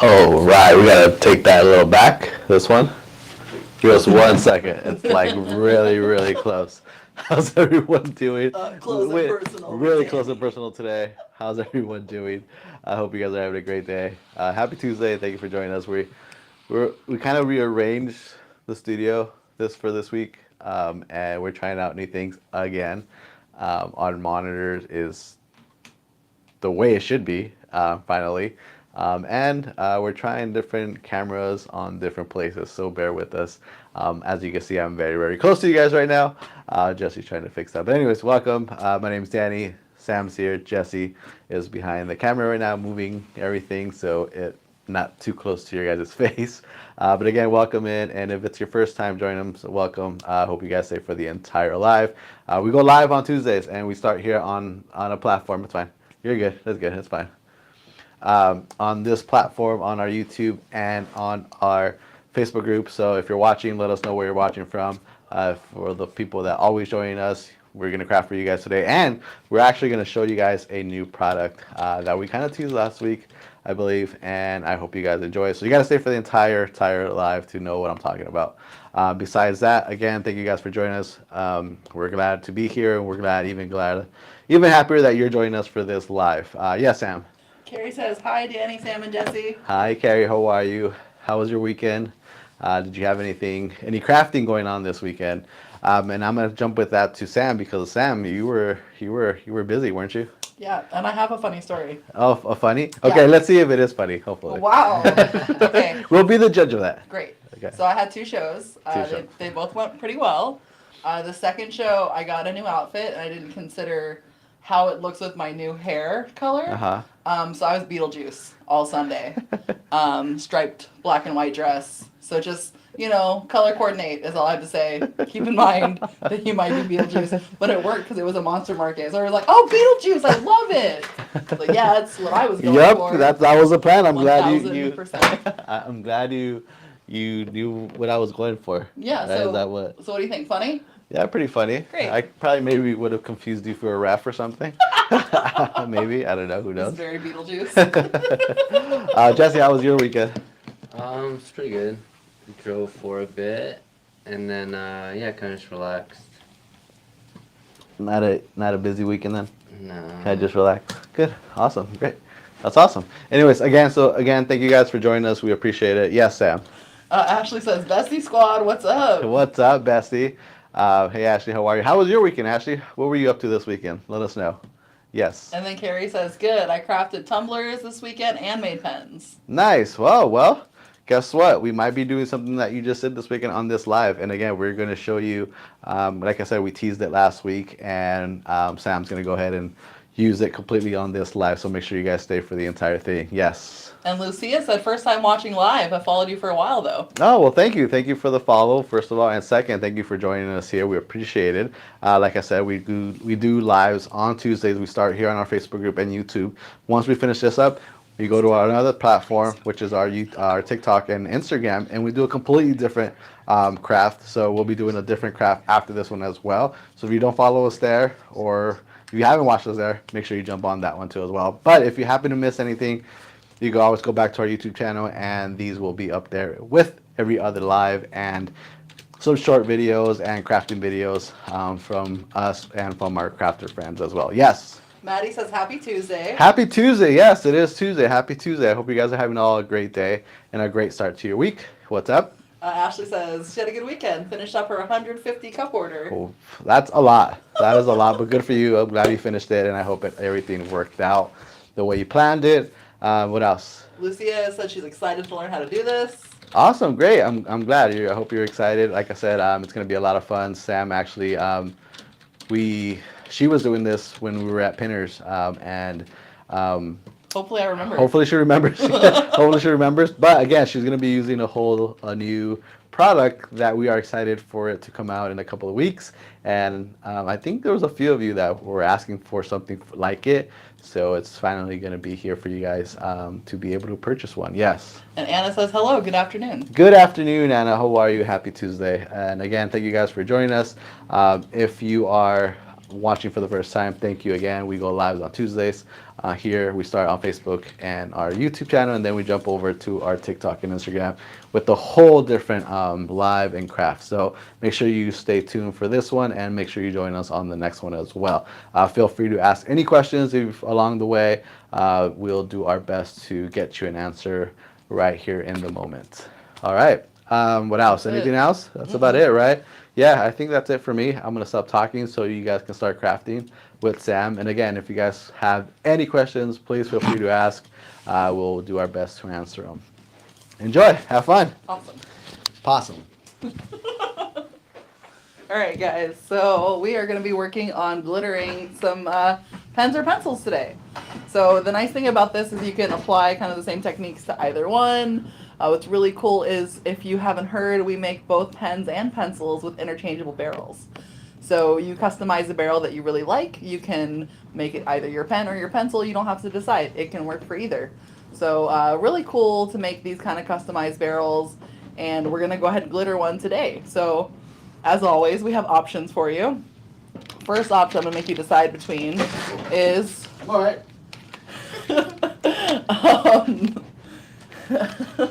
Oh, right. We gotta take that a little back. This one. Give us 1 second. It's like really, really close. How's everyone doing? Close and personal with Really close and Danny. personal today. How's everyone doing? I hope you guys are having a great day. Happy Tuesday. Thank you for joining us. We kind of rearranged the studio this week, and we're trying out new things again. Our monitors is the way it should be, finally. And we're trying different cameras on different places, so bear with us. As you can see, I'm very, very close to you guys right now. Jesse's trying to fix that. But anyways, welcome. My name's Danny. Sam's here. Jesse is behind the camera right now, moving everything so it not too close to your guys' face. But again, welcome in. And if it's your first time joining them, so welcome. I hope you guys stay for the entire live. We go live on Tuesdays, and we start here on a platform. It's fine. You're good. That's good. That's fine. On this platform, on our YouTube, and on our Facebook group. So if you're watching, let us know where you're watching from. For the people that always join us, we're going to craft for you guys today. And we're actually going to show you guys a new product that we kind of teased last week, I believe. And I hope you guys enjoy it. So you got to stay for the entire live to know what I'm talking about. Besides that, again, thank you guys for joining us. We're glad to be here, and we're even happier that you're joining us for this live. Yes, Sam. Carrie says, hi, Danny, Sam, and Jesse. Hi, Carrie. How are you? How was your weekend? Did you have any crafting going on this weekend? And I'm gonna jump with that to Sam because Sam, you were busy, weren't you? Yeah, and I have a funny story. Oh, funny? Okay, Yeah. let's see if it is funny. Hopefully. Wow. Okay, We'll be the judge of that. great. Okay. So I had two shows. They both went pretty well. The second show, I got a new outfit, and I didn't consider how it looks with my new hair color. So I was Beetlejuice all Sunday. Striped black and white dress. So just, color coordinate is all I have to say. Keep in mind that you might be Beetlejuice. But it worked because it was a monster market. So I was like, oh, Beetlejuice, I love it. Like, yeah, that's what I was going for. Yep, that was the plan. I'm glad 1000%. I'm glad you knew what I was going for. Yeah, So what do you think? Funny? Yeah, pretty funny. Great. I probably maybe would have confused you for a ref or something. Maybe. I don't know. Who knows? It's very Beetlejuice. Jesse, how was your weekend? It's pretty good. Drove for a bit, and then kind of just relaxed. Not a busy weekend then. No. I just relax. Good. Awesome. Great. That's awesome. Anyways, again, thank you guys for joining us. We appreciate it. Yes, Sam. Ashley says, Bestie Squad, what's up? What's up, Bestie? Hey, Ashley, how are you? How was your weekend, Ashley? What were you up to this weekend? Let us know. Yes. And then Carrie says, good. I crafted tumblers this weekend and made pens. Nice. Well, guess what? We might be doing something that you just did this weekend on this live. And again, we're going to show you, like I said, we teased it last week, and Sam's going to go ahead and use it completely on this live. So make sure you guys stay for the entire thing. Yes. And Lucia said, first time watching live. I followed you for a while, though. Oh, well, thank you. Thank you for the follow, first of all. And second, thank you for joining us here. We appreciate it. Like I said, we do lives on Tuesdays. We start here on our Facebook group and YouTube. Once we finish this up, we go to another platform, which is our TikTok and Instagram, and we do a completely different craft. So we'll be doing a different craft after this one as well. So if you don't follow us there, or if you haven't watched us there, make sure you jump on that one too as well. But if you happen to miss anything, you can always go back to our YouTube channel, and these will be up there with every other live and some short videos and crafting videos from us and from our crafter friends as well. Yes. Maddie says, happy Tuesday. Happy Tuesday. Yes, it is Tuesday. Happy Tuesday. I hope you guys are having all a great day and a great start to your week. What's up? Ashley says, she had a good weekend. Finished up her 150 cup order. Cool. That's a lot. That is a lot, but good for you. I'm glad you finished it, and I hope everything worked out the way you planned it. What else? Lucia said she's excited to learn how to do this. Awesome, great. I'm glad. I hope you're excited. Like I said, it's going to be a lot of fun. Sam actually, she was doing this when we were at Pinners, and hopefully I remember. Hopefully she remembers. Hopefully she remembers. But again, she's going to be using a new product that we are excited for it to come out in a couple of weeks. And I think there was a few of you that were asking for something like it. So it's finally going to be here for you guys to be able to purchase one. Yes. And Anna says, hello, good afternoon. Good afternoon, Anna. How are you? Happy Tuesday. And again, thank you guys for joining us. If you are watching for the first time, thank you again. We go live on Tuesdays. here. We start on Facebook and our YouTube channel, and then we jump over to our TikTok and Instagram with a whole different live and craft. So make sure you stay tuned for this one, and make sure you join us on the next one as well. Feel free to ask any questions along the way. We'll do our best to get you an answer right here in the moment. All right. What else? Anything else? That's about it, right? Yeah, I think that's it for me. I'm going to stop talking so you guys can start crafting with Sam. And again, if you guys have any questions, please feel free to ask. We'll do our best to answer them. Enjoy. Have fun. Awesome. Possum. All right, guys. So we are going to be working on glittering some pens or pencils today. So the nice thing about this is you can apply kind of the same techniques to either one. What's really cool is, if you haven't heard, we make both pens and pencils with interchangeable barrels. So you customize the barrel that you really like. You can make it either your pen or your pencil. You don't have to decide. It can work for either. So really cool to make these kind of customized barrels. And we're going to go ahead and glitter one today. So as always, we have options for you. First option I'm going to make you decide between is... All right.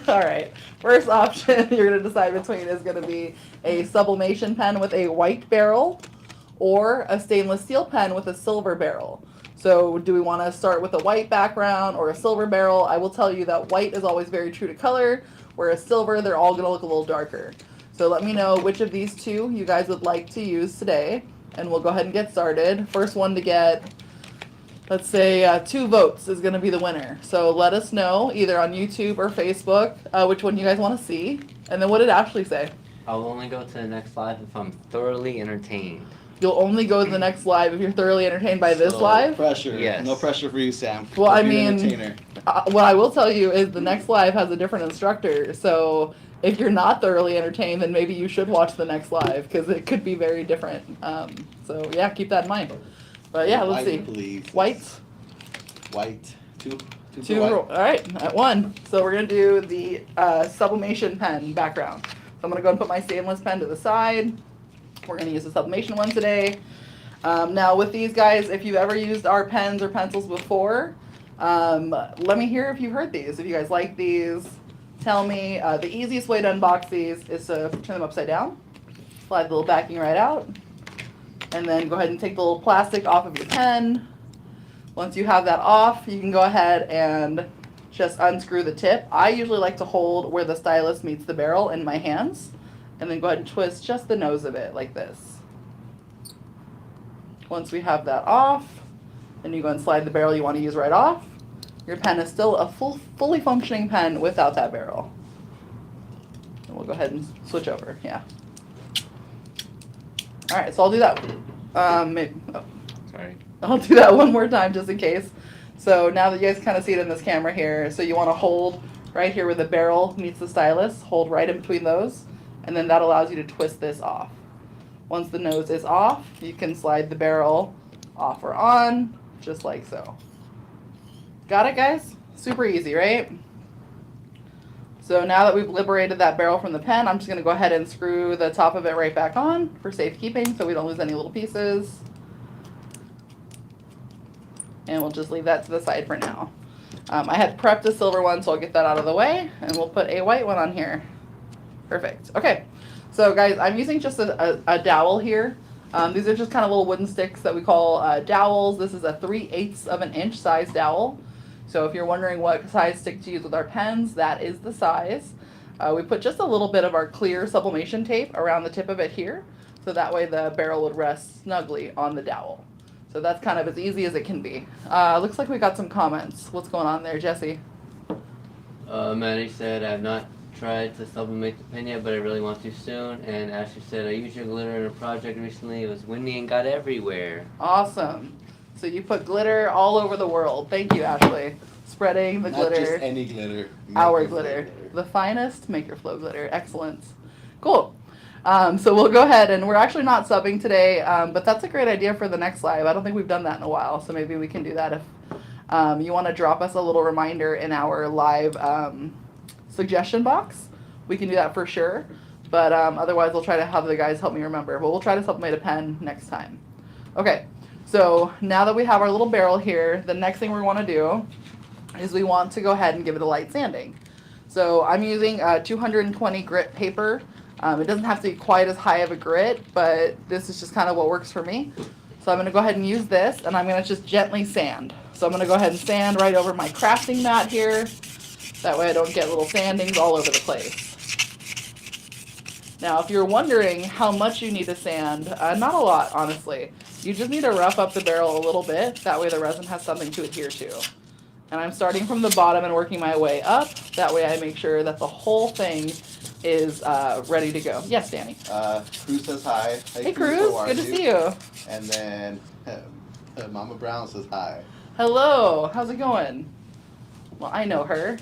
All right. First option you're going to decide between is going to be a sublimation pen with a white barrel, or a stainless steel pen with a silver barrel. So do we want to start with a white background or a silver barrel? I will tell you that white is always very true to color, whereas silver, they're all going to look a little darker. So let me know which of these two you guys would like to use today, and we'll go ahead and get started. First one to get, let's say, 2 votes is going to be the winner. So let us know either on YouTube or Facebook which one you guys want to see. And then what did Ashley say? I'll only go to the next live if I'm thoroughly entertained. You'll only go to the next live if you're thoroughly entertained by this live? Pressure. Yes. No pressure for you, Sam. Well, I Be an mean, entertainer. what I will tell you is the next live has a different instructor. So if you're not thoroughly entertained, then maybe you should watch the next live, because it could be very different. So yeah, keep that in mind. But yeah, let's see. Please. White. White. Two Two. All right, at 1. So we're gonna do the sublimation pen background. So I'm gonna go and put my stainless pen to the side. We're gonna use the sublimation one today. Now with these guys, if you've ever used our pens or pencils before, let me hear if you've heard these. If you guys like these, tell me. The easiest way to unbox these is to turn them upside down, slide the little backing right out, and then go ahead and take the little plastic off of your pen. Once you have that off, you can go ahead and just unscrew the tip. I usually like to hold where the stylus meets the barrel in my hands, and then go ahead and twist just the nose of it like this. Once we have that off, then you go and slide the barrel you want to use right off. Your pen is still a fully functioning pen without that barrel. And we'll go ahead and switch over, yeah. All right, so I'll do that. Sorry. I'll do that one more time just in case. So now that you guys kind of see it in this camera here, so you want to hold right here where the barrel meets the stylus, hold right in between those, and then that allows you to twist this off. Once the nose is off, you can slide the barrel off or on, just like so. Got it, guys? Super easy, right? So now that we've liberated that barrel from the pen, I'm just going to go ahead and screw the top of it right back on for safekeeping so we don't lose any little pieces. And we'll just leave that to the side for now. I had prepped a silver one, so I'll get that out of the way, and we'll put a white one on here. Perfect. Okay, so guys, I'm using just a dowel here. These are just kind of little wooden sticks that we call dowels. This is a 3/8 of an inch size dowel. So if you're wondering what size stick to use with our pens, that is the size. We put just a little bit of our clear sublimation tape around the tip of it here, so that way the barrel would rest snugly on the dowel. So that's kind of as easy as it can be. Looks like we got some comments. What's going on there, Jesse? Maddie said, I have not tried to sublimate the pen yet, but I really want to soon. And Ashley said, I used your glitter in a project recently. It was windy and got everywhere. Awesome. So you put glitter all over the world. Thank you, Ashley. Spreading the glitter. Not just any glitter. Our glitter. The finest Make Your Flow glitter. Excellent. Cool. So we'll go ahead, and we're actually not subbing today, but that's a great idea for the next live. I don't think we've done that in a while, so maybe we can do that if you want to drop us a little reminder in our live suggestion box. We can do that for sure, but otherwise we'll try to have the guys help me remember, but we'll try to sublimate a pen next time. Okay, So now that we have our little barrel here, the next thing we want to do is we want to go ahead and give it a light sanding. So I'm using 220 grit paper. It doesn't have to be quite as high of a grit, but this is just kind of what works for me. So I'm going to go ahead and use this, and I'm going to just gently sand. So I'm going to go ahead and sand right over my crafting mat here. That way I don't get little sandings all over the place. Now, if you're wondering how much you need to sand, not a lot, honestly. You just need to rough up the barrel a little bit. That way the resin has something to adhere to. And I'm starting from the bottom and working my way up. That way I make sure that the whole thing is ready to go. Yes, Danny. Cruz says hi. Hey, Cruz. Good to see you. And then Mama Brown says hi. Hello. How's it going? Well, I know her.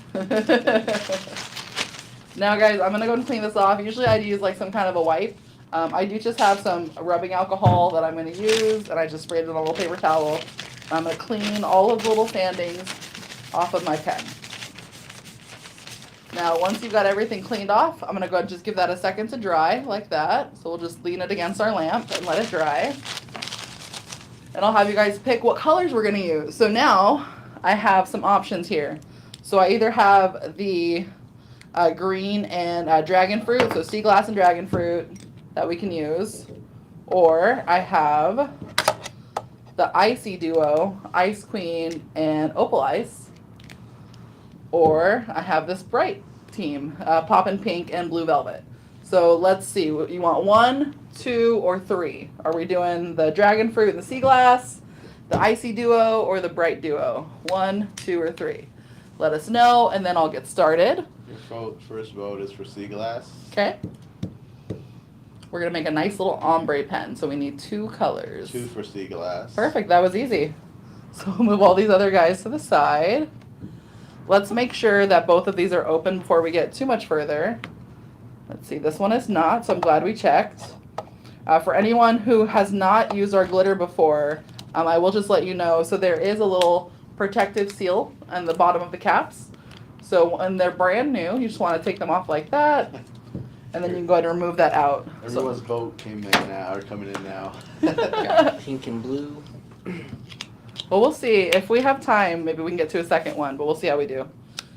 Now, guys, I'm going to go and clean this off. Usually I use like some kind of a wipe. I do just have some rubbing alcohol that I'm going to use, and I just sprayed it on a little paper towel. I'm going to clean all of the little sandings off of my pen. Now, once you've got everything cleaned off, I'm going to go and just give that a second to dry, like that. So we'll just lean it against our lamp and let it dry. And I'll have you guys pick what colors we're going to use. So now, I have some options here. So I either have the green and dragon fruit, so sea glass and dragon fruit that we can use, or I have the icy duo, Ice Queen and Opal Ice, or I have this bright team, Poppin' Pink and Blue Velvet. So let's see, you want 1, 2, or 3? Are we doing the dragon fruit and the sea glass, the icy duo, or the bright duo? 1, 2, or 3? Let us know, and then I'll get started. Your first vote is for sea glass. Okay. We're going to make a nice little ombre pen, so we need 2 colors. 2 for sea glass. Perfect, that was easy. So we'll move all these other guys to the side. Let's make sure that both of these are open before we get too much further. Let's see, this one is not, so I'm glad we checked. For anyone who has not used our glitter before, I will just let you know, so there is a little protective seal on the bottom of the caps. So when they're brand new, you just want to take them off like that, and then you can go ahead and remove that out. Everyone's vote came in now, or coming in now. Got pink and blue. Well, we'll see. If we have time, maybe we can get to a second one, but we'll see how we do.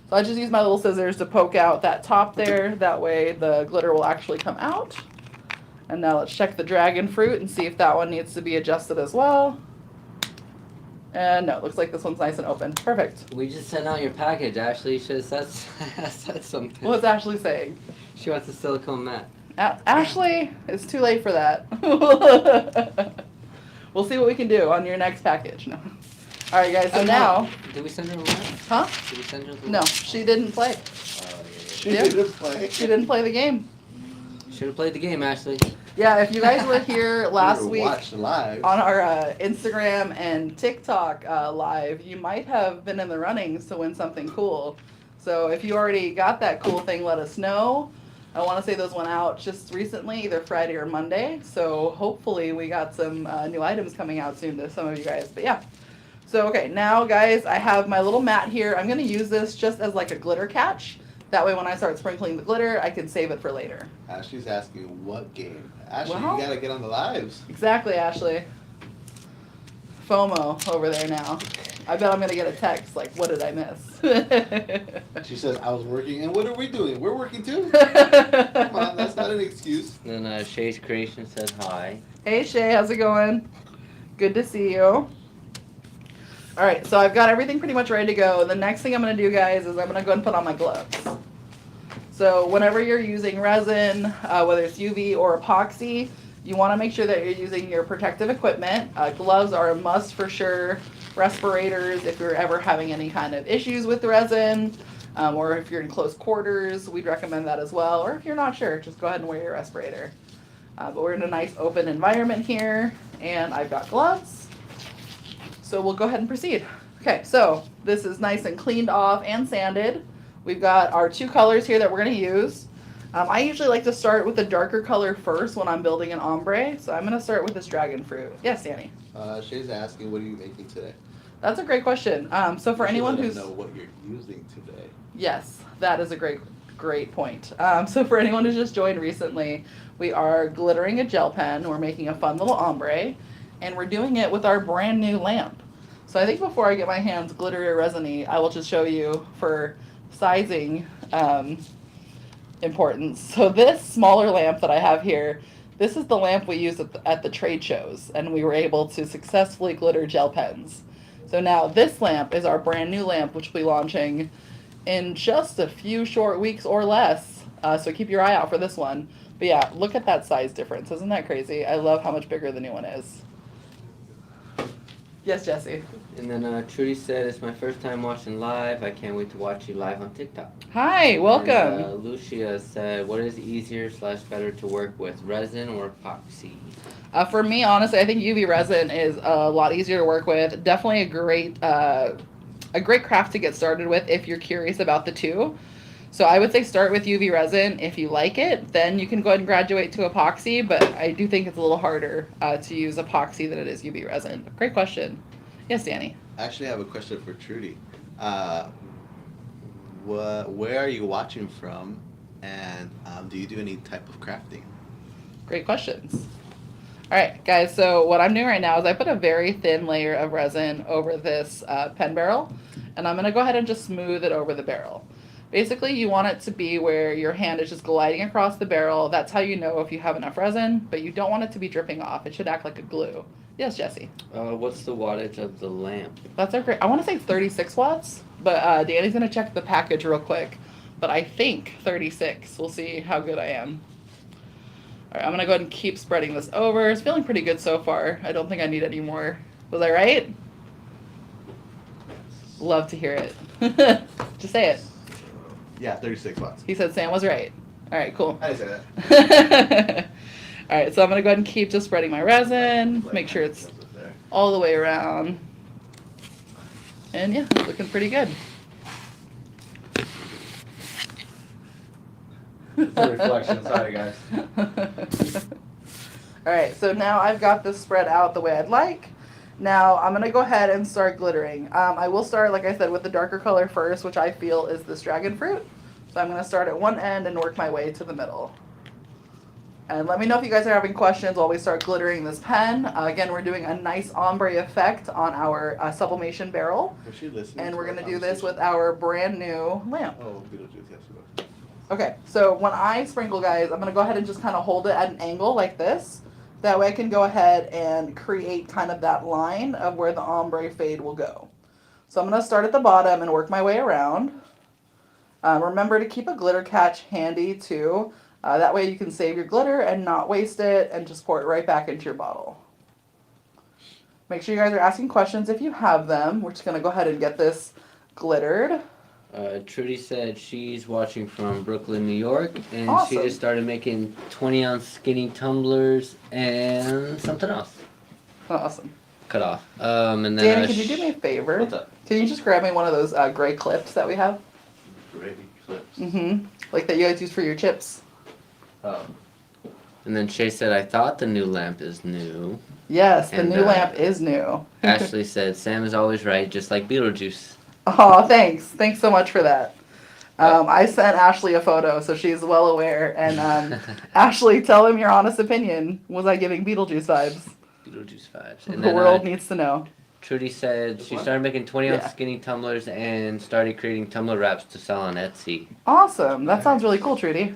So I just use my little scissors to poke out that top there. That way the glitter will actually come out. And now let's check the dragon fruit and see if that one needs to be adjusted as well. And no, it looks like this one's nice and open. Perfect. We just sent out your package. Ashley should have said something. What's Ashley saying? She wants a silicone mat. Ashley, it's too late for that. We'll see what we can do on your next package. No. All right, guys. So now, did we send her a mat? huh? Did we send her the No, she didn't play. She Yeah. didn't play. She didn't play the game. Should have played the game, Ashley. Yeah, if you guys were here last week Watched live. on our Instagram and TikTok live, you might have been in the runnings to win something cool. So if you already got that cool thing, let us know. I want to say those went out just recently, either Friday or Monday. So hopefully we got some new items coming out soon to some of you guys. But yeah. So okay, now guys, I have my little mat here. I'm going to use this just as like a glitter catch. That way when I start sprinkling the glitter, I can save it for later. Ashley's asking what game. Ashley, Well, you gotta get on the lives. Exactly, Ashley. FOMO over there now. I bet I'm going to get a text like, what did I miss? She says, I was working, and what are we doing? We're working too? Come on, that's not an excuse. Then Shay's Creation says hi. Hey Shay, how's it going? Good to see you. Alright, so I've got everything pretty much ready to go. The next thing I'm going to do, guys, is I'm going to go and put on my gloves. So whenever you're using resin, whether it's UV or epoxy, you want to make sure that you're using your protective equipment. Gloves are a must for sure. Respirators, if you're ever having any kind of issues with the resin, or if you're in close quarters, we'd recommend that as well. Or if you're not sure, just go ahead and wear your respirator. But we're in a nice open environment here, and I've got gloves. So we'll go ahead and proceed. Okay, so this is nice and cleaned off and sanded. We've got our 2 colors here that we're going to use. I usually like to start with the darker color first when I'm building an ombre, so I'm going to start with this dragon fruit. Yes, Danny? Shay's asking, what are you making today? That's a great question. So for anyone who's... know what you're using today. Yes, that is a great point. So for anyone who's just joined recently, we are glittering a gel pen. We're making a fun little ombre. and we're doing it with our brand new lamp. So I think before I get my hands glittery or resiny, I will just show you for sizing importance. So this smaller lamp that I have here, this is the lamp we use at the trade shows, and we were able to successfully glitter gel pens. So now this lamp is our brand new lamp, which will be launching in just a few short weeks or less. So keep your eye out for this one. But yeah, look at that size difference. Isn't that crazy? I love how much bigger the new one is. Yes, Jesse. And then Trudy said, it's my first time watching live. I can't wait to watch you live on TikTok. Hi, welcome. And, Lucia said, what is easier / better to work with, resin or epoxy? For me, honestly, I think UV resin is a lot easier to work with. Definitely a great craft to get started with if you're curious about the two. So I would say start with UV resin. If you like it, then you can go ahead and graduate to epoxy, but I do think it's a little harder to use epoxy than it is UV resin. Great question. Yes, Danny? I actually have a question for Trudy. Where are you watching from, and do you do any type of crafting? Great questions. All right, guys, so what I'm doing right now is I put a very thin layer of resin over this pen barrel, and I'm going to go ahead and just smooth it over the barrel. Basically, you want it to be where your hand is just gliding across the barrel. That's how you know if you have enough resin, but you don't want it to be dripping off. It should act like a glue. Yes, Jesse? What's the wattage of the lamp? That's a great, I want to say 36 watts, but Danny's going to check the package real quick. But I think 36. We'll see how good I am. All right, I'm going to go ahead and keep spreading this over. It's feeling pretty good so far. I don't think I need any more. Was I right? Love to hear it. Just say it. Yeah, 36 watts. He said Sam was right. All right, cool. I didn't say that. All right, so I'm going to go ahead and keep just spreading my resin. Make sure it's all the way around. And yeah, it's looking pretty good. It's a reflection. Sorry, guys. All right, so now I've got this spread out the way I'd like. Now I'm going to go ahead and start glittering. I will start, like I said, with the darker color first, which I feel is this dragon fruit. So I'm going to start at one end and work my way to the middle. And let me know if you guys are having questions while we start glittering this pen. Again, we're doing a nice ombre effect on our sublimation barrel. Was she listening? And we're going to do this with our brand new lamp. Oh, Beetlejuice, yes. Okay, so when I sprinkle, guys, I'm going to go ahead and just kind of hold it at an angle like this. That way I can go ahead and create kind of that line of where the ombre fade will go. So I'm going to start at the bottom and work my way around. Remember to keep a glitter catch handy too. That way you can save your glitter and not waste it and just pour it right back into your bottle. Make sure you guys are asking questions if you have them. We're just going to go ahead and get this glittered. Trudy said she's watching from Brooklyn, New York, and Awesome. she just started making 20-ounce skinny tumblers and something else. Awesome. Cut off. And then Danny, could you do me a favor? What's up? Can you just grab me one of those gray clips that we have? Gravy clips. Mm-hmm. Like that you guys use for your chips. Oh. And then Shay said, I thought the new lamp is new. Yes, the And, new lamp is new. Ashley said, Sam is always right, just like Beetlejuice. Oh, thanks. Thanks so much for that. I sent Ashley a photo, so she's well aware. And Ashley, tell him your honest opinion. Was I giving Beetlejuice vibes? Beetlejuice vibes. And The then world needs to know. Trudy said she started making 20-ounce Yeah. skinny tumblers and started creating tumbler wraps to sell on Etsy. Awesome. That sounds really cool, Trudy.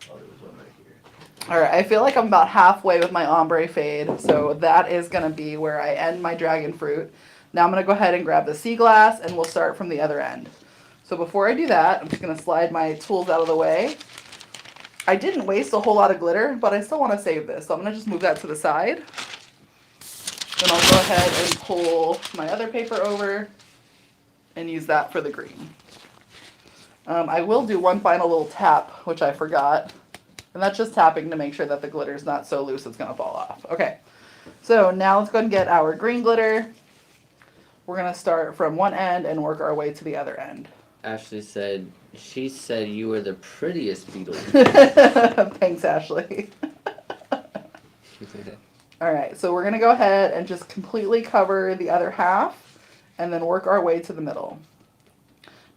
Oh, there was one right here. All right, I feel like I'm about halfway with my ombre fade, so that is going to be where I end my dragon fruit. Now I'm going to go ahead and grab the sea glass, and we'll start from the other end. So before I do that, I'm just going to slide my tools out of the way. I didn't waste a whole lot of glitter, but I still want to save this, so I'm going to just move that to the side. Then I'll go ahead and pull my other paper over and use that for the green. I will do one final little tap, which I forgot. And that's just tapping to make sure that the glitter's not so loose it's going to fall off. Okay, so now let's go ahead and get our green glitter. We're going to start from one end and work our way to the other end. Ashley said, she said you were the prettiest beetle. Thanks, Ashley. All right, so we're going to go ahead and just completely cover the other half and then work our way to the middle.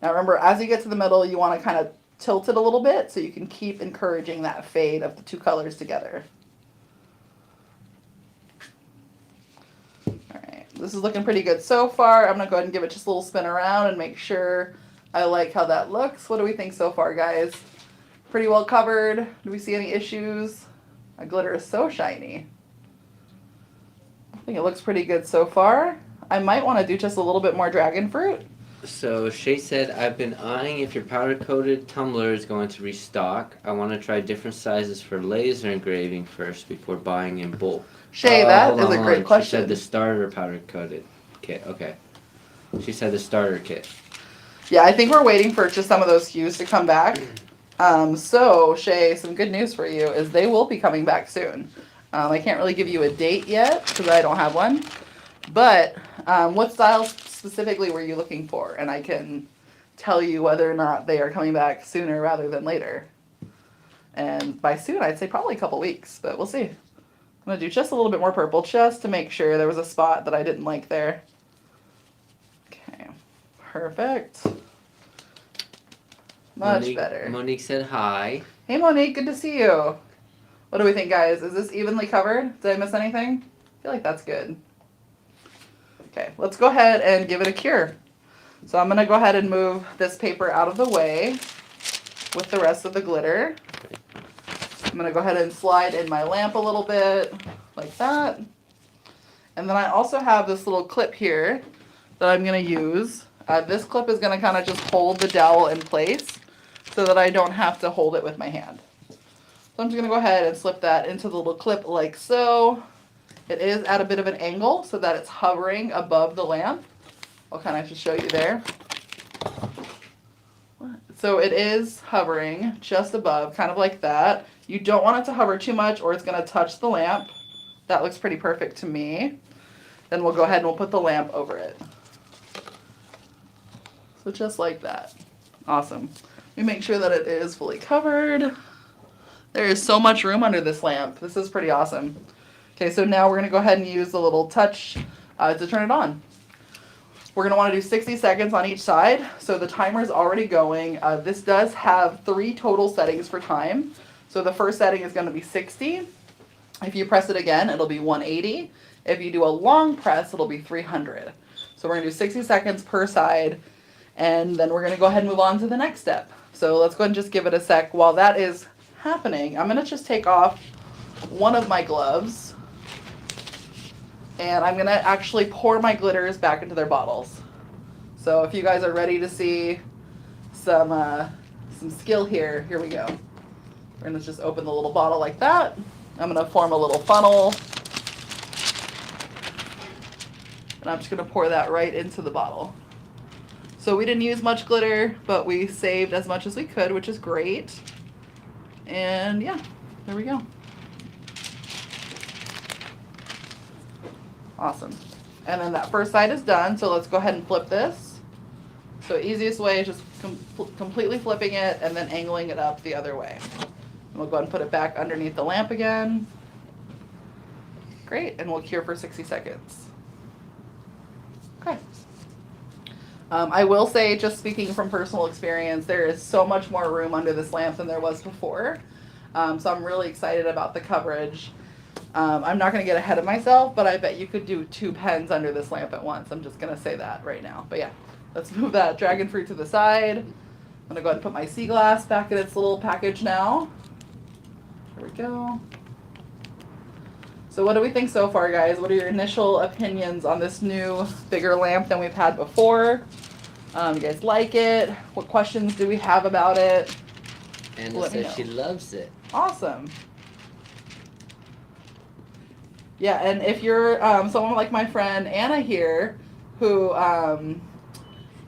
Now remember, as you get to the middle, you want to kind of tilt it a little bit so you can keep encouraging that fade of the two colors together. this is looking pretty good so far. I'm going to go ahead and give it just a little spin around and make sure I like how that looks. What do we think so far, guys? Pretty well covered. Do we see any issues? My glitter is so shiny. I think it looks pretty good so far. I might want to do just a little bit more dragon fruit. So Shay said, I've been eyeing if your powder coated tumbler is going to restock. I want to try different sizes for laser engraving first before buying in bulk. Shay, that is a great question. She said the starter powder coated kit. Okay. She said the starter kit. Yeah, I think we're waiting for just some of those SKUs to come back. So Shay, some good news for you is they will be coming back soon. I can't really give you a date yet because I don't have one. But what styles specifically were you looking for? And I can tell you whether or not they are coming back sooner rather than later. And by soon, I'd say probably a couple weeks, but we'll see. I'm going to do just a little bit more purple just to make sure there was a spot that I didn't like there. Okay, perfect. Much better. Monique said hi. Hey Monique, good to see you. What do we think, guys? Is this evenly covered? Did I miss anything? I feel like that's good. Okay, let's go ahead and give it a cure. So I'm going to go ahead and move this paper out of the way with the rest of the glitter. I'm going to go ahead and slide in my lamp a little bit, like that. And then I also have this little clip here that I'm going to use. This clip is going to kind of just hold the dowel in place so that I don't have to hold it with my hand. So I'm just going to go ahead and slip that into the little clip like so. It is at a bit of an angle so that it's hovering above the lamp. I'll kind of just show you there. So it is hovering just above, kind of like that. You don't want it to hover too much or it's going to touch the lamp. That looks pretty perfect to me. Then we'll go ahead and we'll put the lamp over it. So just like that. Awesome. We make sure that it is fully covered. There is so much room under this lamp. This is pretty awesome. Okay, so now we're going to go ahead and use the little touch to turn it on. We're going to want to do 60 seconds on each side. So the timer is already going. This does have 3 total settings for time. So the first setting is going to be 60. If you press it again, it'll be 180. If you do a long press, it'll be 300. So we're going to do 60 seconds per side. And then we're going to go ahead and move on to the next step. So let's go ahead and just give it a sec. While that is happening, I'm going to just take off one of my gloves. And I'm going to actually pour my glitters back into their bottles. So if you guys are ready to see some skill here, here we go. We're going to just open the little bottle like that. I'm going to form a little funnel. And I'm just going to pour that right into the bottle. So we didn't use much glitter, but we saved as much as we could, which is great. And yeah, there we go. Awesome. And then that first side is done, so let's go ahead and flip this. So easiest way is just completely flipping it and then angling it up the other way. And we'll go ahead and put it back underneath the lamp again. Great, and we'll cure for 60 seconds. Okay. I will say, just speaking from personal experience, there is so much more room under this lamp than there was before. So I'm really excited about the coverage. I'm not going to get ahead of myself, but I bet you could do 2 pens under this lamp at once. I'm just going to say that right now. But yeah, let's move that dragon fruit to the side. I'm going to go ahead and put my sea glass back in its little package now. There we go. So what do we think so far, guys? What are your initial opinions on this new, bigger lamp than we've had before? You guys like it? What questions do we have about it? Anna says she loves it. Awesome. Yeah, and if you're someone like my friend Anna here, who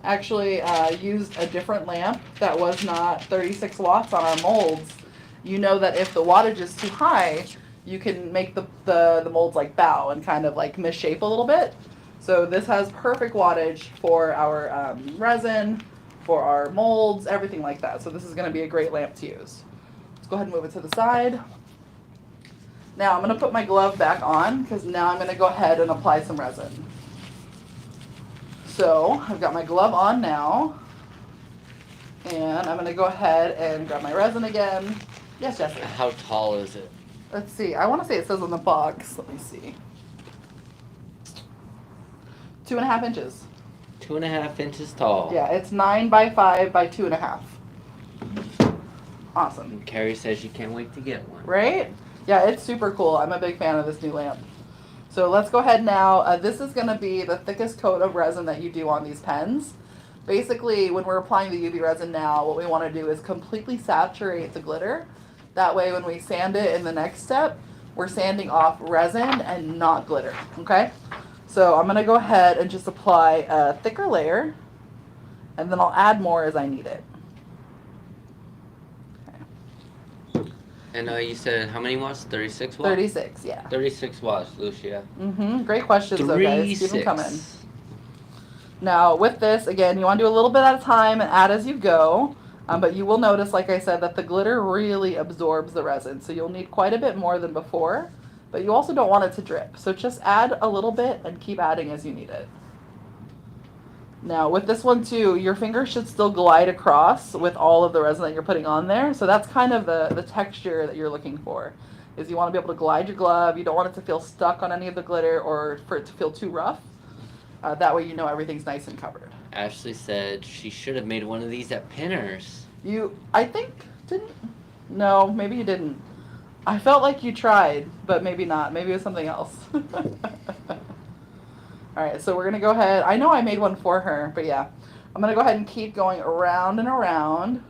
actually used a different lamp that was not 36 watts on our molds, you know that if the wattage is too high, you can make the molds like bow and kind of like misshape a little bit. So this has perfect wattage for our resin, for our molds, everything like that. So this is going to be a great lamp to use. Let's go ahead and move it to the side. Now I'm going to put my glove back on because now I'm going to go ahead and apply some resin. So I've got my glove on now. And I'm going to go ahead and grab my resin again. Yes, Jesse. How tall is it? Let's see. I want to say it says on the box. Let me see. 2.5 inches. 2.5 inches tall. Yeah, it's 9 by 5 by 2.5. Awesome. And Carrie says she can't wait to get one. Right? Yeah, it's super cool. I'm a big fan of this new lamp. So let's go ahead now. This is going to be the thickest coat of resin that you do on these pens. Basically, when we're applying the UV resin now, what we want to do is completely saturate the glitter. That way, when we sand it in the next step, we're sanding off resin and not glitter, okay? So I'm going to go ahead and just apply a thicker layer, and then I'll add more as I need it. And you said how many watts? 36 watts? 36, yeah. 36 watts, Lucia. Great questions, though, guys. Keep them coming. Now, with this, again, you want to do a little bit at a time and add as you go. But you will notice, like I said, that the glitter really absorbs the resin. So you'll need quite a bit more than before. But you also don't want it to drip. So just add a little bit and keep adding as you need it. Now, with this one, too, your finger should still glide across with all of the resin that you're putting on there. So that's kind of the texture that you're looking for, is you want to be able to glide your glove. You don't want it to feel stuck on any of the glitter or for it to feel too rough. That way you know everything's nice and covered. Ashley said she should have made one of these at Pinners. I think, didn't? No, maybe you didn't. I felt like you tried, but maybe not. Maybe it was something else. All right, so we're going to go ahead. I know I made one for her, but yeah. I'm going to go ahead and keep going around and around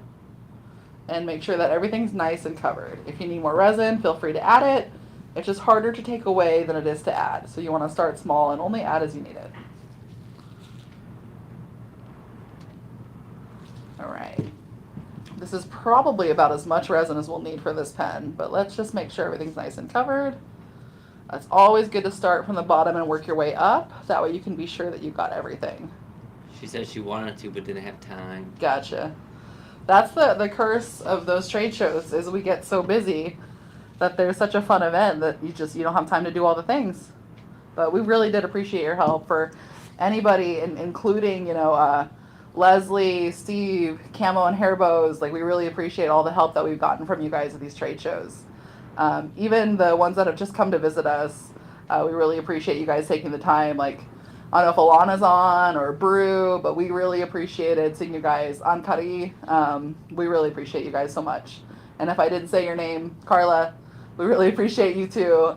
and make sure that everything's nice and covered. If you need more resin, feel free to add it. It's just harder to take away than it is to add. So you want to start small and only add as you need it. All right. This is probably about as much resin as we'll need for this pen, but let's just make sure everything's nice and covered. It's always good to start from the bottom and work your way up. That way you can be sure that you've got everything. She said she wanted to, but didn't have time. Gotcha. That's the curse of those trade shows, is we get so busy that there's such a fun event that you don't have time to do all the things. But we really did appreciate your help. For anybody, including, Leslie, Steve, Camo, and Hair Bows, we really appreciate all the help that we've gotten from you guys at these trade shows. Even the ones that have just come to visit us, we really appreciate you guys taking the time. I don't know if Alana's on or Brew, but we really appreciated seeing you guys on Kari. We really appreciate you guys so much. And if I didn't say your name, Carla, we really appreciate you too.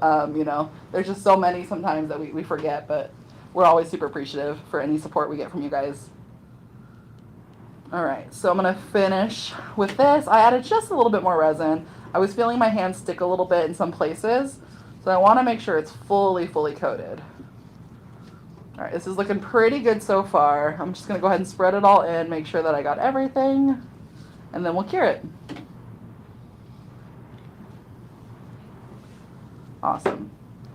There's just so many sometimes that we forget, but we're always super appreciative for any support we get from you guys. All right, so I'm gonna finish with this. I added just a little bit more resin. I was feeling my hands stick a little bit in some places, so I wanna make sure it's fully coated. All right, this is looking pretty good so far. I'm just gonna go ahead and spread it all in, make sure that I got everything, and then we'll cure it. Awesome.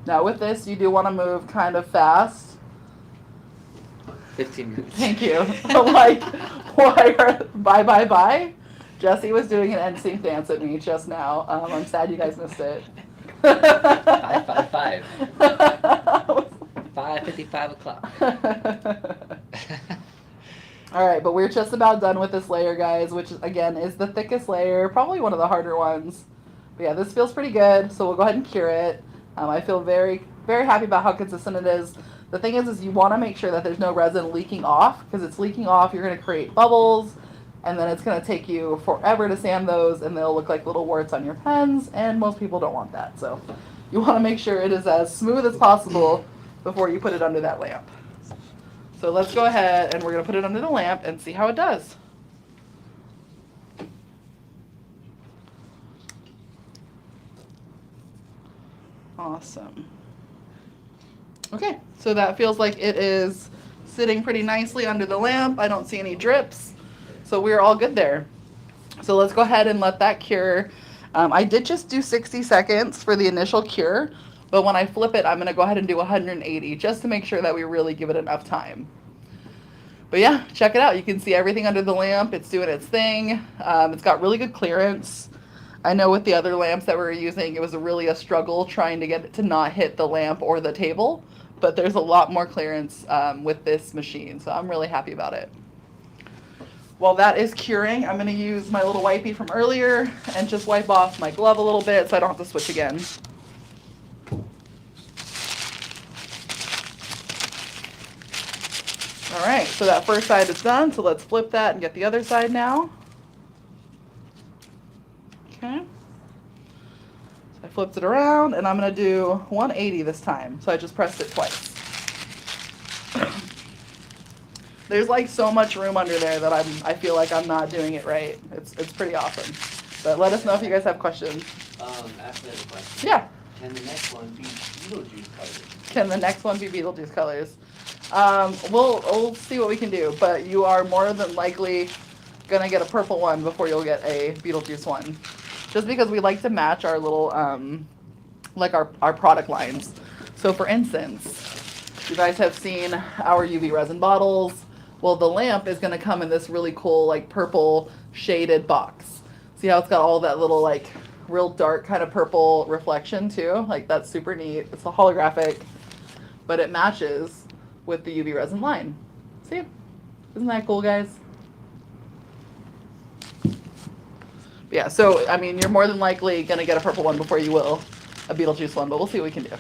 Now with this, you do wanna move kind of fast. 15 minutes. Thank you. Bye. Jesse was doing an NSYNC dance at me just now. I'm sad you guys missed it. 5:55. 5:55 o'clock. All right, but we're just about done with this layer, guys, which again is the thickest layer, probably one of the harder ones. But yeah, this feels pretty good, so we'll go ahead and cure it. I feel very, very happy about how consistent it is. The thing is you want to make sure that there's no resin leaking off, because it's leaking off, you're going to create bubbles, and then it's going to take you forever to sand those, and they'll look like little warts on your pens, and most people don't want that. So you want to make sure it is as smooth as possible before you put it under that lamp. So let's go ahead, and we're going to put it under the lamp and see how it does. Awesome. Okay, so that feels like it is sitting pretty nicely under the lamp. I don't see any drips, so we're all good there. So let's go ahead and let that cure. I did just do 60 seconds for the initial cure, but when I flip it, I'm going to go ahead and do 180 just to make sure that we really give it enough time. But yeah, check it out. You can see everything under the lamp. It's doing its thing. It's got really good clearance. I know with the other lamps that we were using, it was really a struggle trying to get it to not hit the lamp or the table, but there's a lot more clearance with this machine, so I'm really happy about it. While that is curing, I'm going to use my little wipey from earlier and just wipe off my glove a little bit so I don't have to switch again. All right, so that first side is done, so let's flip that and get the other side now. Okay. So I flipped it around, and I'm going to do 180 this time, so I just pressed it twice. There's like so much room under there that I feel like I'm not doing it right. It's pretty awesome. But let us know if you guys have questions. Actually, I have a question. Yeah. Can the next one be Beetlejuice colors? Can the next one be Beetlejuice colors? We'll see what we can do, but you are more than likely gonna get a purple one before you'll get a Beetlejuice one. Just because we like to match our little, like our product lines. So for instance, you guys have seen our UV resin bottles. Well, the lamp is gonna come in this really cool, like purple shaded box. See how it's got all that little like real dark kind of purple reflection too? Like that's super neat. It's a holographic, but it matches with the UV resin line. See? Isn't that cool, guys? Yeah, so, I mean, you're more than likely going to get a purple one before you will a Beetlejuice one, but we'll see what we can do.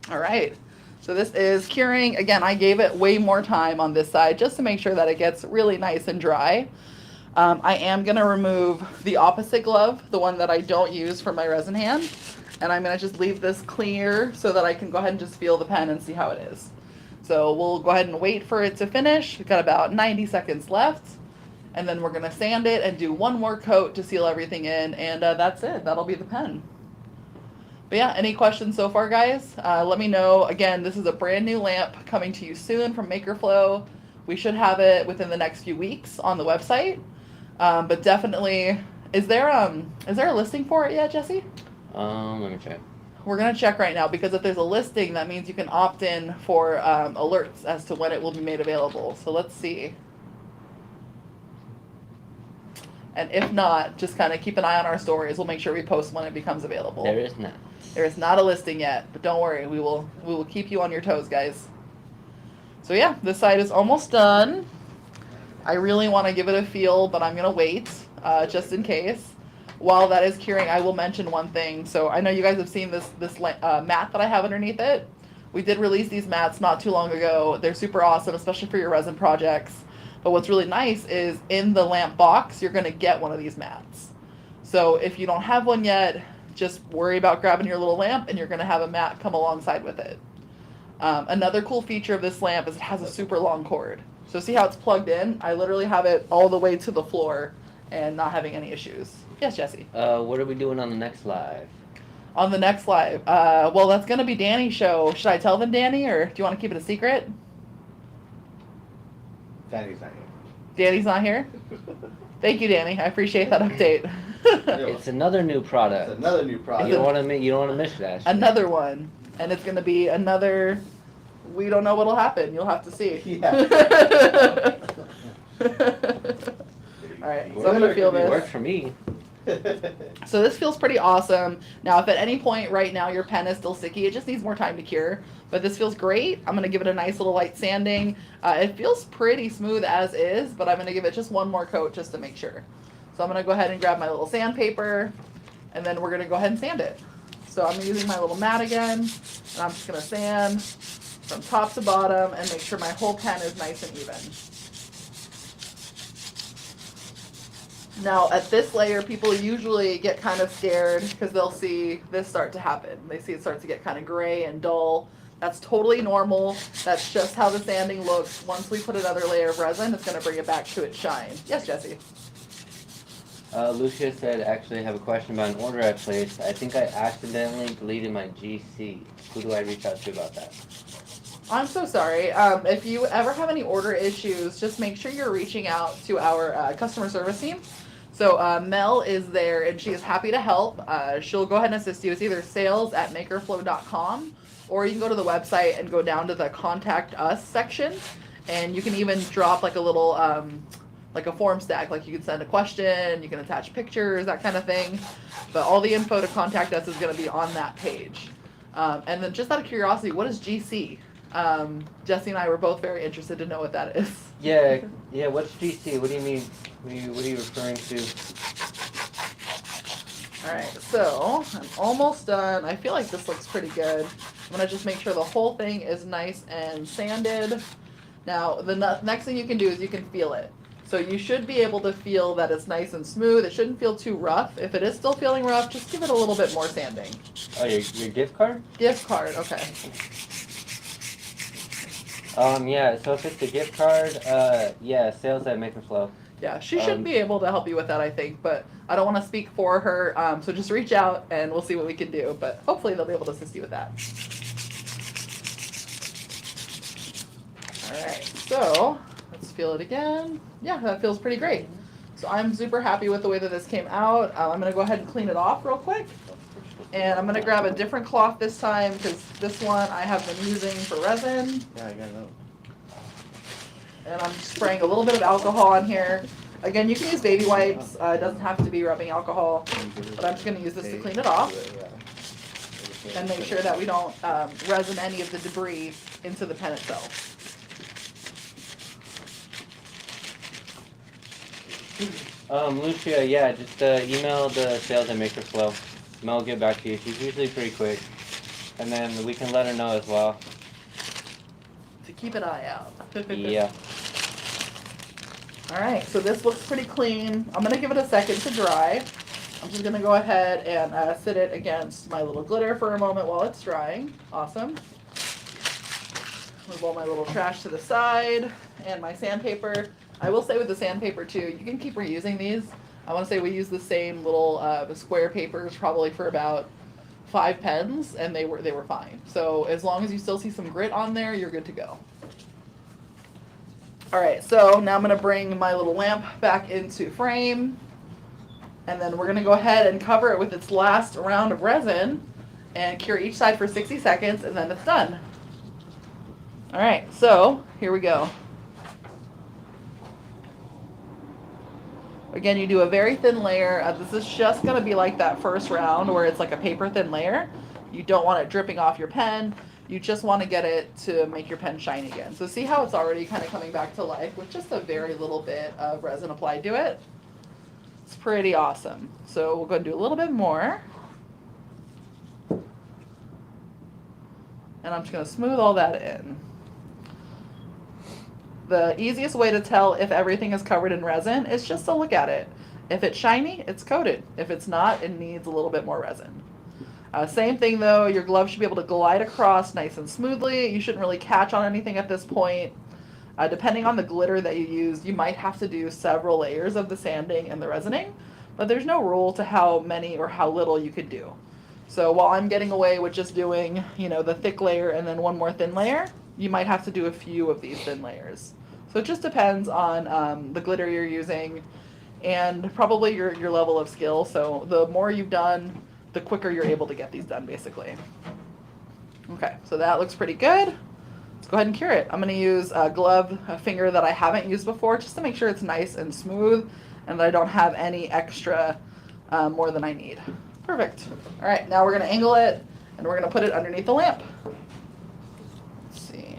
All right. So this is curing. Again, I gave it way more time on this side just to make sure that it gets really nice and dry. I am going to remove the opposite glove, the one that I don't use for my resin hand. And I'm going to just leave this clear so that I can go ahead and just feel the pen and see how it is. So we'll go ahead and wait for it to finish. We've got about 90 seconds left. And then we're going to sand it and do one more coat to seal everything in. And that's it. That'll be the pen. But yeah, any questions so far, guys? Let me know. Again, this is a brand new lamp coming to you soon from MakerFlo. We should have it within the next few weeks on the website. But definitely, is there a listing for it yet, Jesse? Let me check. We're going to check right now, because if there's a listing, that means you can opt in for alerts as to when it will be made available. So let's see. And if not, just kind of keep an eye on our stories. We'll make sure we post when it becomes available. There is not. There is not a listing yet, but don't worry. We will keep you on your toes, guys. So yeah, this side is almost done. I really want to give it a feel, but I'm going to wait just in case. While that is curing, I will mention one thing. So I know you guys have seen this mat that I have underneath it. We did release these mats not too long ago. They're super awesome, especially for your resin projects. But what's really nice is in the lamp box, you're going to get one of these mats. So if you don't have one yet, just worry about grabbing your little lamp and you're going to have a mat come alongside with it. Another cool feature of this lamp is it has a super long cord. So see how it's plugged in? I literally have it all the way to the floor and not having any issues. Yes, Jesse. What are we doing on the next live? On the next live? Well, that's going to be Danny's show. Should I tell them, Danny, or do you want to keep it a secret? Danny's not Danny's not here? Thank you, Danny. I appreciate that update. It's another new product. It's another new product. You don't want to miss that. Another one. And it's going to be another... We don't know what'll happen. You'll have to see. Yeah. All right, so I'm going to feel this. It worked for me. So this feels pretty awesome. Now, if at any point right now your pen is still sticky, it just needs more time to cure. But this feels great. I'm going to give it a nice little light sanding. It feels pretty smooth as is, but I'm going to give it just one more coat just to make sure. So I'm going to go ahead and grab my little sandpaper, and then we're going to go ahead and sand it. So I'm using my little mat again, and I'm just going to sand from top to bottom and make sure my whole pen is nice and even. Now, at this layer, people usually get kind of scared because they'll see this start to happen. They see it start to get kind of gray and dull. That's totally normal. That's just how the sanding looks. Once we put another layer of resin, it's going to bring it back to its shine. Yes, Jesse? Lucia said, actually, I have a question about an order I placed. I think I accidentally deleted my GC. Who do I reach out to about that? I'm so sorry. If you ever have any order issues, just make sure you're reaching out to our customer service team. So Mel is there, and she is happy to help. She'll go ahead and assist you. It's either sales@makerflo.com, or you can go to the website and go down to the Contact Us section, and you can even drop like a little, like a form stack. Like you can send a question, you can attach pictures, that kind of thing. But all the info to contact us is going to be on that page. And then just out of curiosity, what is GC? Jesse and I were both very interested to know what that is. Yeah, what's GC? What do you mean? What are you referring to? Alright, so I'm almost done. I feel like this looks pretty good. I'm going to just make sure the whole thing is nice and sanded. Now, the next thing you can do is you can feel it. So you should be able to feel that it's nice and smooth. It shouldn't feel too rough. If it is still feeling rough, just give it a little bit more sanding. Oh, your gift card? Gift card, okay. Yeah, so if it's a gift card, yeah, sales at MakerFlow. Yeah, she should be able to help you with that, I think, but I don't want to speak for her, so just reach out and we'll see what we can do, but hopefully they'll be able to assist you with that. Alright, so let's feel it again. Yeah, that feels pretty great. So I'm super happy with the way that this came out. I'm going to go ahead and clean it off real quick. And I'm going to grab a different cloth this time because this one I have been using for resin. Yeah, I got it. And I'm spraying a little bit of alcohol on here. Again, you can use baby wipes. It doesn't have to be rubbing alcohol. But I'm just going to use this to clean it off. And make sure that we don't resin any of the debris into the pen itself. Lucia, yeah, just email the sales at MakerFlow. Mel will get back to you. She's usually pretty quick. And then we can let her know as well. To keep an eye out. Yeah. Alright, so this looks pretty clean. I'm going to give it a second to dry. I'm just going to go ahead and sit it against my little glitter for a moment while it's drying. Awesome. Move all my little trash to the side and my sandpaper. I will say with the sandpaper too, you can keep reusing these. I want to say we used the same little square papers probably for about 5 pens, and they were fine. So as long as you still see some grit on there, you're good to go. Alright, so now I'm going to bring my little lamp back into frame, and then we're going to go ahead and cover it with its last round of resin and cure each side for 60 seconds, and then it's done. Alright, so here we go. Again, you do a very thin layer. This is just going to be like that first round where it's like a paper thin layer. You don't want it dripping off your pen. You just want to get it to make your pen shine again. So see how it's already kind of coming back to life with just a very little bit of resin applied to it? It's pretty awesome. So we'll go and do a little bit more. And I'm just going to smooth all that in. The easiest way to tell if everything is covered in resin is just to look at it. If it's shiny, it's coated. If it's not, it needs a little bit more resin. Same thing though, your glove should be able to glide across nice and smoothly. You shouldn't really catch on anything at this point. Depending on the glitter that you use, you might have to do several layers of the sanding and the resining, but there's no rule to how many or how little you could do. So while I'm getting away with just doing, the thick layer and then one more thin layer, you might have to do a few of these thin layers. So it just depends on the glitter you're using and probably your level of skill. So the more you've done, the quicker you're able to get these done, basically. Okay, so that looks pretty good. Let's go ahead and cure it. I'm going to use a finger that I haven't used before just to make sure it's nice and smooth and that I don't have any extra more than I need. Perfect. All right, now we're going to angle it and we're going to put it underneath the lamp. Let's see.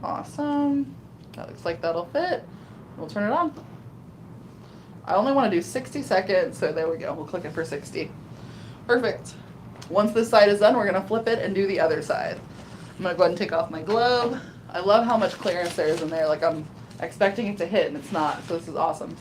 Awesome. That looks like that'll fit. We'll turn it on. I only want to do 60 seconds, so there we go. We'll click it for 60. Perfect. Once this side is done, we're going to flip it and do the other side. I'm going to go ahead and take off my glove. I love how much clearance there is in there. Like I'm expecting it to hit and it's not, so this is awesome.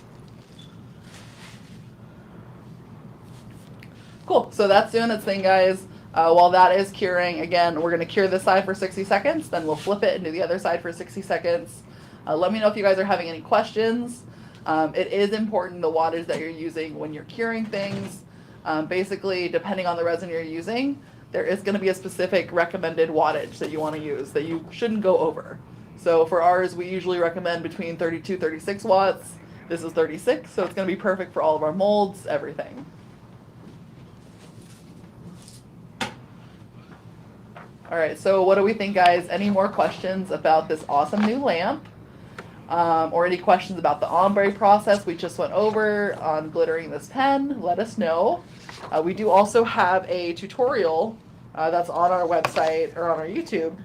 Cool, so that's doing its thing, guys. While that is curing, again, we're going to cure this side for 60 seconds, then we'll flip it and do the other side for 60 seconds. Let me know if you guys are having any questions. It is important the wattage that you're using when you're curing things. Basically, depending on the resin you're using, there is going to be a specific recommended wattage that you want to use that you shouldn't go over. So for ours, we usually recommend between 32, 36 watts. This is 36, so it's going to be perfect for all of our molds, everything. All right, so what do we think, guys? Any more questions about this awesome new lamp? Or any questions about the ombre process we just went over on glittering this pen? Let us know. We do also have a tutorial that's on our website or on our YouTube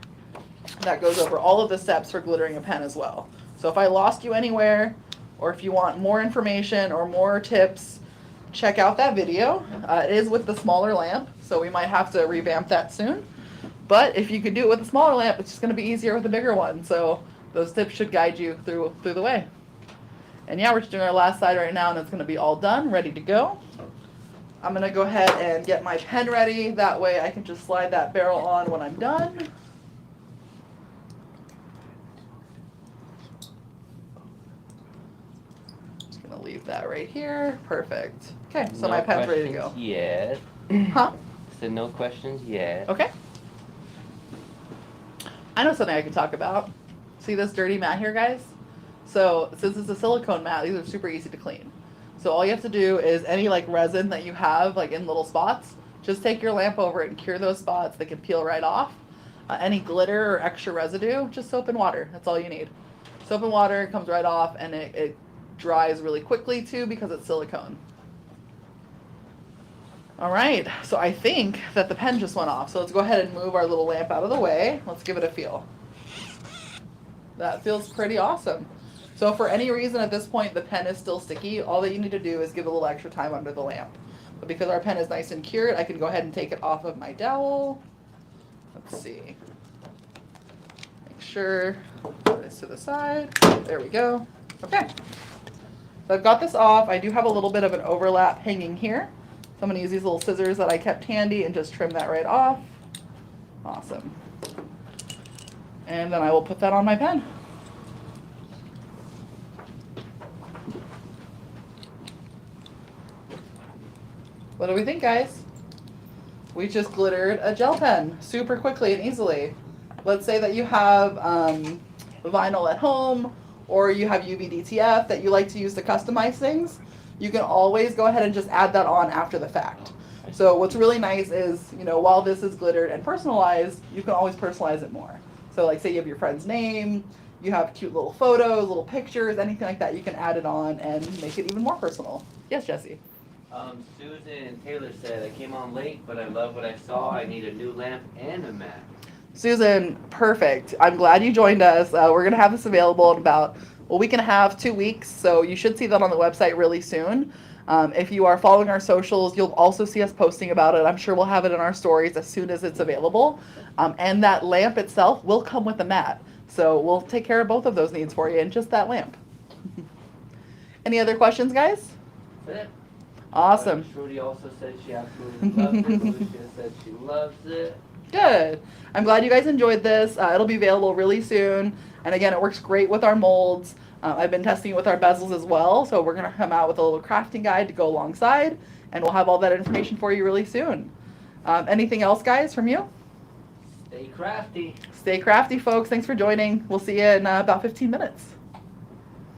that goes over all of the steps for glittering a pen as well. So if I lost you anywhere, or if you want more information or more tips, check out that video. It is with the smaller lamp, so we might have to revamp that soon. But if you could do it with a smaller lamp, it's just going to be easier with a bigger one. So those tips should guide you through the way. And yeah, we're just doing our last side right now, and it's going to be all done, ready to go. I'm going to go ahead and get my pen ready. That way I can just slide that barrel on when I'm done. Just going to leave that right here. Perfect. Okay, so my pen's ready to go. Yet. Huh? Said no questions yet. Okay. I know something I can talk about. See this dirty mat here, guys? So since it's a silicone mat, these are super easy to clean. So all you have to do is any like resin that you have like in little spots, just take your lamp over it and cure those spots. They can peel right off. Any glitter or extra residue, just soap and water. That's all you need. Soap and water comes right off, and it dries really quickly too because it's silicone. All right, so I think that the pen just went off. So let's go ahead and move our little lamp out of the way. Let's give it a feel. That feels pretty awesome. So for any reason at this point the pen is still sticky, all that you need to do is give it a little extra time under the lamp. But because our pen is nice and cured, I can go ahead and take it off of my dowel. Let's see. Make sure put this to the side. There we go. Okay. So I've got this off. I do have a little bit of an overlap hanging here. So I'm going to use these little scissors that I kept handy and just trim that right off. Awesome. And then I will put that on my pen. What do we think, guys? We just glittered a gel pen super quickly and easily. Let's say that you have vinyl at home, or you have UV DTF that you like to use to customize things. You can always go ahead and just add that on after the fact. So what's really nice is, you know, while this is glittered and personalized, you can always personalize it more. So like say you have your friend's name, you have cute little photos, little pictures, anything like that, you can add it on and make it even more personal. Yes, Jesse? Susan and Taylor said, I came on late, but I love what I saw. I need a new lamp and a mat. Susan, perfect. I'm glad you joined us. We're going to have this available in about a week and a half, 2 weeks. So you should see that on the website really soon. If you are following our socials, you'll also see us posting about it. I'm sure we'll have it in our stories as soon as it's available. And that lamp itself will come with a mat. So we'll take care of both of those needs for you and just that lamp. Any other questions, guys? That's it. Awesome. Trudy also said she absolutely loves it. Lucia said she loves it. Good. I'm glad you guys enjoyed this. It'll be available really soon. And again, it works great with our molds. I've been testing it with our bezels as well. So we're going to come out with a little crafting guide to go alongside. And we'll have all that information for you really soon. Anything else, guys, from you? Stay crafty. Stay crafty, folks. Thanks for joining. We'll see you in about 15 minutes.